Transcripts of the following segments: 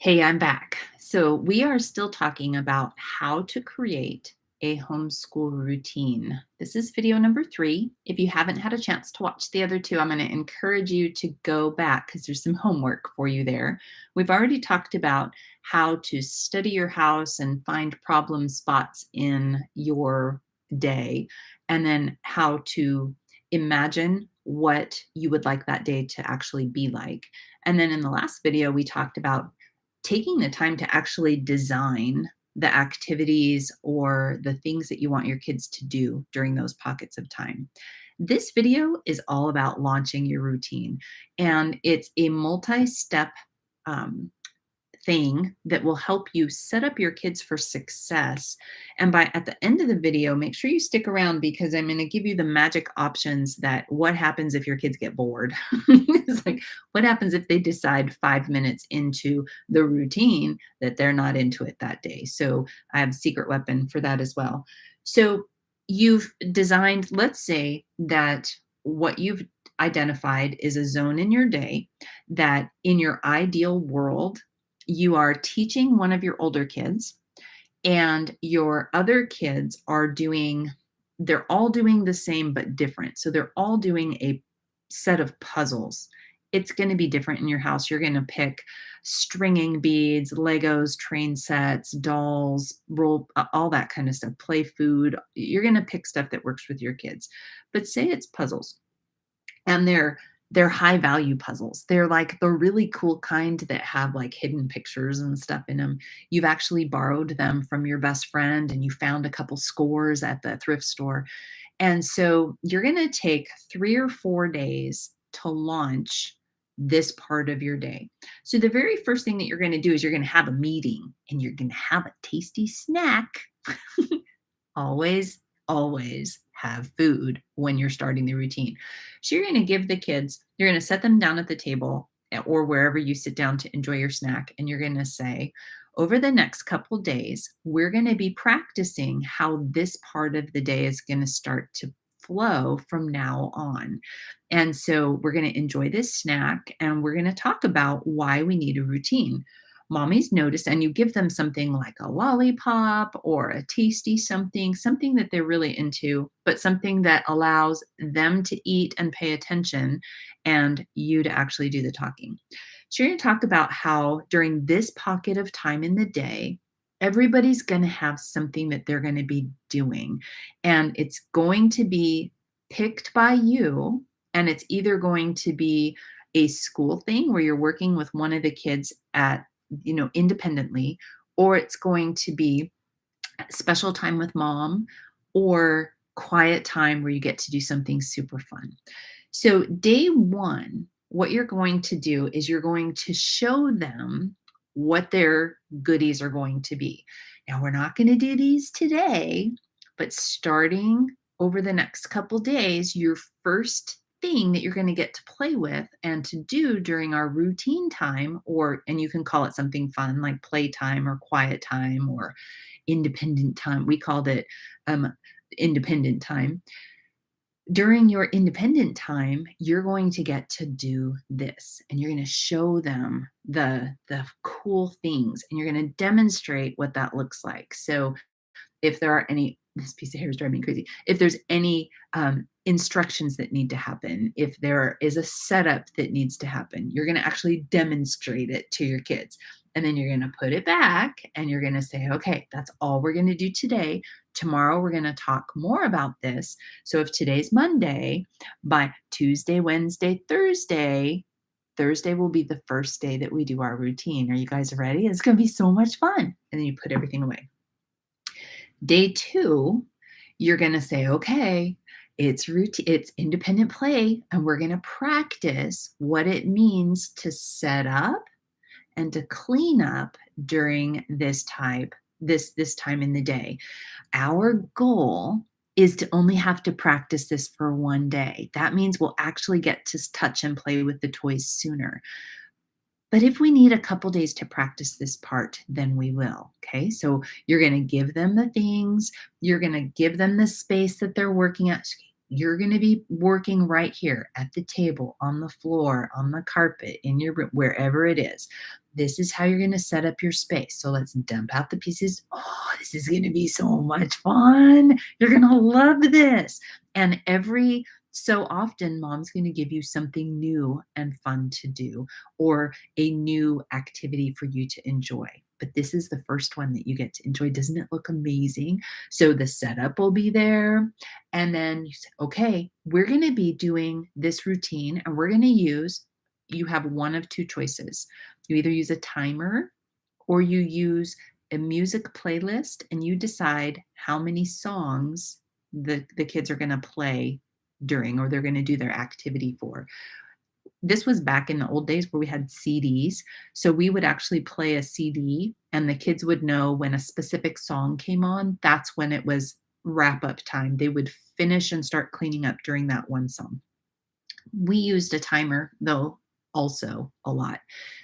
Hey, I'm back. So, we are still talking about how to create a homeschool routine. This is video number 3. If you haven't had a chance to watch the other 2, I'm going to encourage you to go back because there's some homework for you there. We've already talked about how to study your house and find problem spots in your day, and then how to imagine what you would like that day to actually be like. And then in the last video, we talked about taking the time to actually design the activities or the things that you want your kids to do during those pockets of time. This video is all about launching your routine, and it's a multi-step um, thing that will help you set up your kids for success. And by at the end of the video, make sure you stick around because I'm going to give you the magic options that what happens if your kids get bored. It's like what happens if they decide 5 minutes into the routine that they're not into it that day. So I have a secret weapon for that as well. So you've designed, let's say that what you've identified is a zone in your day that in your ideal world you are teaching one of your older kids and your other kids are doing they're all doing the same but different. So they're all doing a set of puzzles. It's going to be different in your house. You're going to pick stringing beads, Legos, train sets, dolls, roll, all that kind of stuff, play food. You're going to pick stuff that works with your kids. But say it's puzzles and they're high value puzzles. They're like the really cool kind that have like hidden pictures and stuff in them. You've actually borrowed them from your best friend and you found a couple scores at the thrift store. And so you're going to take 3 or 4 days to launch this part of your day. So the very first thing that you're going to do is you're going to have a meeting and you're going to have a tasty snack. Always, always have food when you're starting the routine. So you're going to give the kids, you're going to set them down at the table or wherever you sit down to enjoy your snack. And you're going to say, over the next couple days, we're going to be practicing how this part of the day is going to start to flow from now on. And so we're going to enjoy this snack and we're going to talk about why we need a routine. Mommy's noticed, and you give them something like a lollipop or a tasty something, something that they're really into, but something that allows them to eat and pay attention and you to actually do the talking. So you're going to talk about how during this pocket of time in the day, everybody's going to have something that they're going to be doing. And it's going to be picked by you, and it's either going to be a school thing where you're working with one of the kids at independently, or it's going to be special time with mom or quiet time where you get to do something super fun. So, day 1, what you're going to do is you're going to show them what their goodies are going to be. Now, we're not going to do these today, but starting over the next couple days, your first thing that you're going to get to play with and to do during our routine time, and you can call it something fun like playtime or quiet time or independent time. We called it independent time. During your independent time, you're going to get to do this and you're going to show them the cool things and you're going to demonstrate what that looks like. So if there are any, this piece of hair is driving me crazy. If there's any instructions that need to happen, if there is a setup that needs to happen, you're going to actually demonstrate it to your kids. And then you're going to put it back and you're going to say, okay, that's all we're going to do today. Tomorrow, we're going to talk more about this. So if today's Monday, by Tuesday, Wednesday, Thursday will be the first day that we do our routine. Are you guys ready? It's going to be so much fun. And then you put everything away. Day 2, you're going to say, okay, it's routine, it's independent play, and we're going to practice what it means to set up and to clean up during this time in the day. Our goal is to only have to practice this for 1 day. That means we'll actually get to touch and play with the toys sooner. But if we need a couple days to practice this part, then we will. Okay. So you're going to give them the things, you're going to give them the space that they're working at. You're going to be working right here at the table, on the floor, on the carpet, in your room, wherever it is. This is how you're going to set up your space. So let's dump out the pieces. Oh, this is going to be so much fun. You're going to love this. And every so often, mom's going to give you something new and fun to do, or a new activity for you to enjoy. But this is the first one that you get to enjoy. Doesn't it look amazing? So the setup will be there. And then you say, okay, we're going to be doing this routine and we're going to use, you have one of two choices. You either use a timer or you use a music playlist and you decide how many songs the kids are going to play during, or they're going to do their activity for. This was back in the old days where we had CDs. So we would actually play a CD and the kids would know when a specific song came on, that's when it was wrap up time. They would finish and start cleaning up during that one song. We used a timer though, also a lot.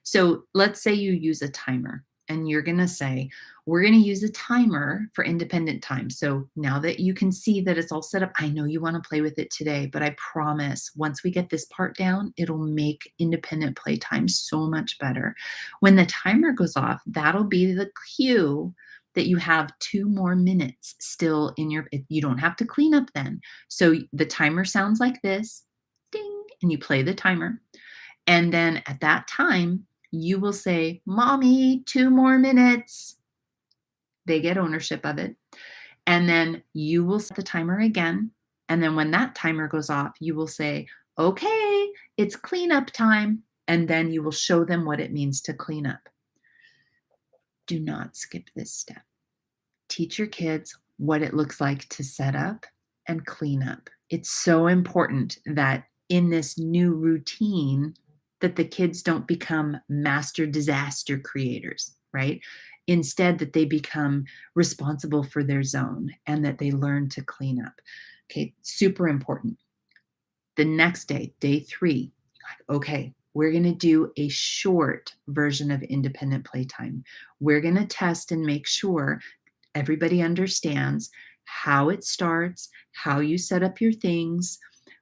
So let's say you use a timer and you're going to say, we're going to use a timer for independent time. So now that you can see that it's all set up, I know you want to play with it today, but I promise once we get this part down, it'll make independent playtime so much better. When the timer goes off, that'll be the cue that you have 2 more minutes still in your, you don't have to clean up then. So the timer sounds like this, ding, and you play the timer. And then at that time, you will say, Mommy, 2 more minutes. They get ownership of it. And then you will set the timer again. And then when that timer goes off, you will say, okay, it's cleanup time. And then you will show them what it means to clean up. Do not skip this step. Teach your kids what it looks like to set up and clean up. It's so important that in this new routine that the kids don't become master disaster creators, right? Instead, that they become responsible for their zone and that they learn to clean up. Okay, super important. The next day, day 3, okay, we're going to do a short version of independent playtime. We're going to test and make sure everybody understands how it starts, how you set up your things.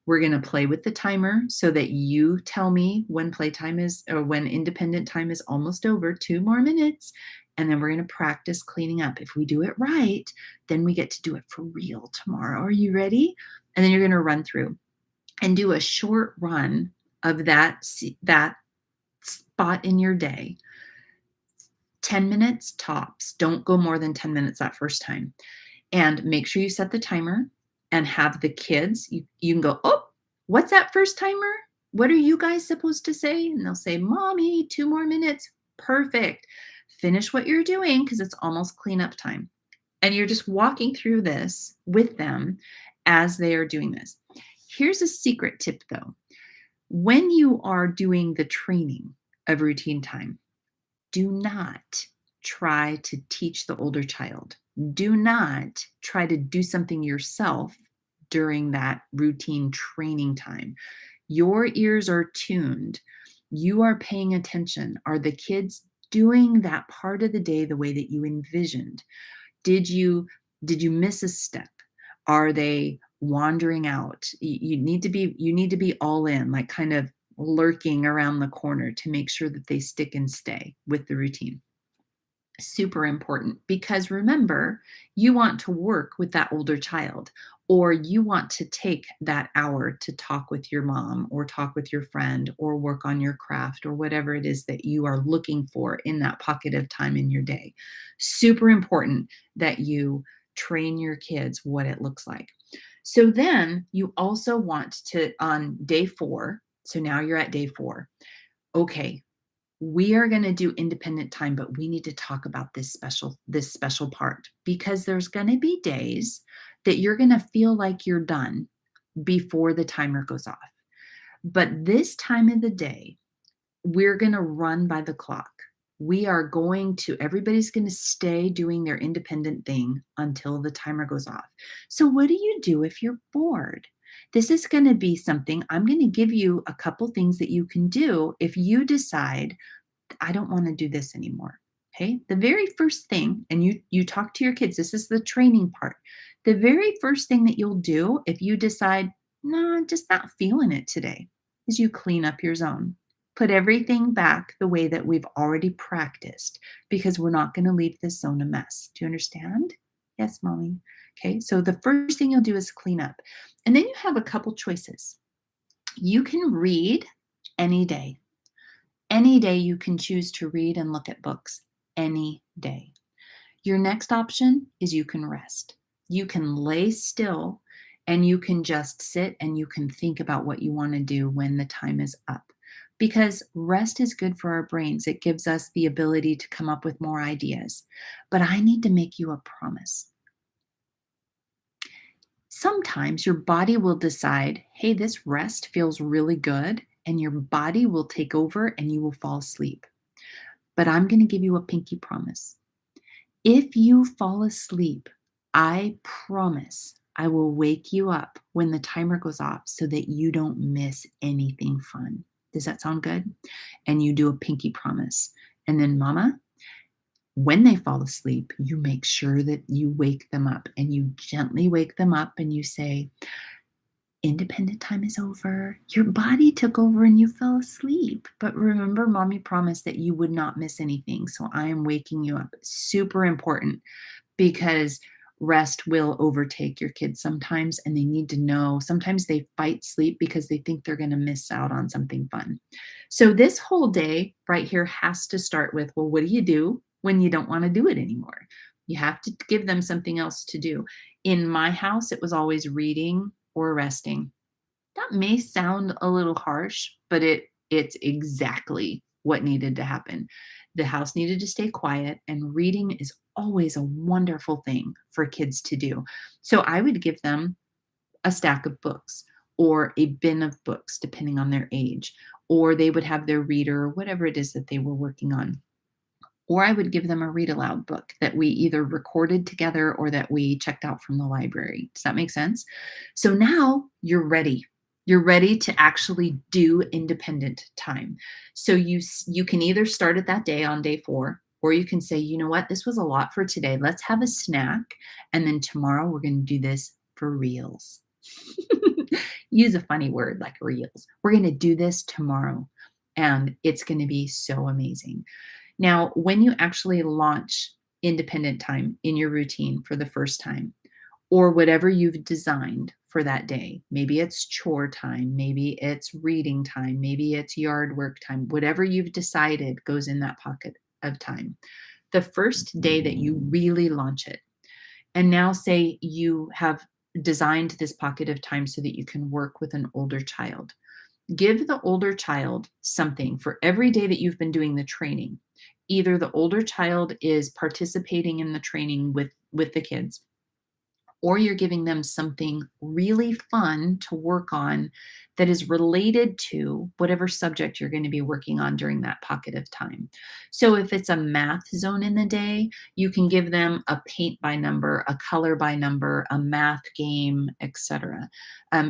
We're going to play with the timer so that you tell me when playtime is, or when independent time is almost over, 2 more minutes. And then we're going to practice cleaning up. If we do it right, then we get to do it for real tomorrow. Are you ready? And then you're going to run through and do a short run of that spot in your day. 10 minutes tops. Don't go more than 10 minutes that first time. And make sure you set the timer and have the kids, you can go, oh, what's that first timer? What are you guys supposed to say? And they'll say, Mommy, 2 more minutes. Perfect. Finish what you're doing because it's almost cleanup time. And you're just walking through this with them as they are doing this. Here's a secret tip though. When you are doing the training of routine time, do not try to teach the older child. Do not try to do something yourself during that routine training time. Your ears are tuned. You are paying attention. Are the kids doing that part of the day the way that you envisioned? Did you miss a step? Are they wandering out? You need to be all in, like kind of lurking around the corner to make sure that they stick and stay with the routine. Super important, because remember, you want to work with that older child, or you want to take that hour to talk with your mom or talk with your friend or work on your craft or whatever it is that you are looking for in that pocket of time in your day. Super important that you train your kids what it looks like. So then you also want to, on day 4, so now you're at day 4. Okay, we are going to do independent time, but we need to talk about this special part, because there's going to be days that you're going to feel like you're done before the timer goes off. But this time of the day, we're going to run by the clock. Everybody's going to stay doing their independent thing until the timer goes off. So what do you do if you're bored? This is going to be something, I'm going to give you a couple things that you can do if you decide, I don't want to do this anymore. Okay. The very first thing, and you talk to your kids, this is the training part. The very first thing that you'll do if you decide, no, I'm just not feeling it today, is you clean up your zone. Put everything back the way that we've already practiced because we're not going to leave this zone a mess. Do you understand? Yes, mommy. Okay, so the first thing you'll do is clean up. And then you have a couple choices. You can read any day. Any day you can choose to read and look at books. Any day. Your next option is you can rest. You can lay still and you can just sit and you can think about what you want to do when the time is up. Because rest is good for our brains. It gives us the ability to come up with more ideas. But I need to make you a promise. Sometimes your body will decide, hey, this rest feels really good, and your body will take over and you will fall asleep. But I'm going to give you a pinky promise. If you fall asleep, I promise I will wake you up when the timer goes off so that you don't miss anything fun. Does that sound good? And you do a pinky promise. And then, mama, when they fall asleep, you make sure that you wake them up and you gently wake them up and you say, independent time is over. Your body took over and you fell asleep. But remember, mommy promised that you would not miss anything. So I am waking you up. Super important because rest will overtake your kids sometimes and they need to know. Sometimes they fight sleep because they think they're going to miss out on something fun. So this whole day right here has to start with, well, what do you do when you don't want to do it anymore? You have to give them something else to do. In my house, it was always reading or resting. That may sound a little harsh, but it's exactly what needed to happen. The house needed to stay quiet, and reading is always a wonderful thing for kids to do. So I would give them a stack of books or a bin of books, depending on their age, or they would have their reader or whatever it is that they were working on. Or I would give them a read aloud book that we either recorded together or that we checked out from the library. Does that make sense? So now you're ready. You're ready to actually do independent time. So you can either start it that day on day 4, or you can say, you know what, this was a lot for today. Let's have a snack, and then tomorrow we're going to do this for reals. Use a funny word like reals. We're going to do this tomorrow, and it's going to be so amazing. Now, when you actually launch independent time in your routine for the first time, or whatever you've designed for that day, maybe it's chore time, maybe it's reading time, maybe it's yard work time, whatever you've decided goes in that pocket of time. The first day that you really launch it, and now say you have designed this pocket of time so that you can work with an older child. Give the older child something for every day that you've been doing the training. Either the older child is participating in the training with the kids, or you're giving them something really fun to work on that is related to whatever subject you're going to be working on during that pocket of time. So if it's a math zone in the day, you can give them a paint by number, a color by number, a math game, etc.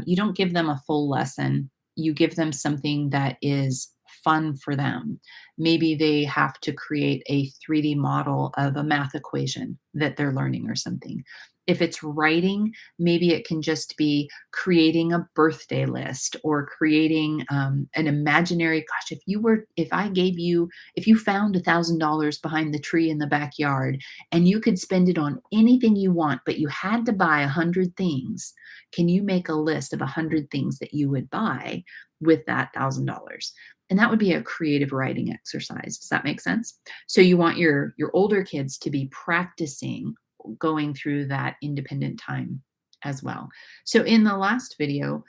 You don't give them a full lesson. You give them something that is fun for them. Maybe they have to create a 3D model of a math equation that they're learning or something. If it's writing, maybe it can just be creating a birthday list or creating an imaginary, gosh, if you found $1,000 behind the tree in the backyard and you could spend it on anything you want, but you had to buy 100 things, can you make a list of 100 things that you would buy with that $1,000? And that would be a creative writing exercise. Does that make sense? So you want your older kids to be practicing going through that independent time as well. So in the last video,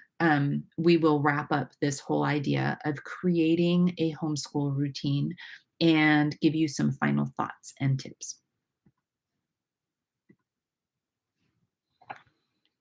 we will wrap up this whole idea of creating a homeschool routine and give you some final thoughts and tips.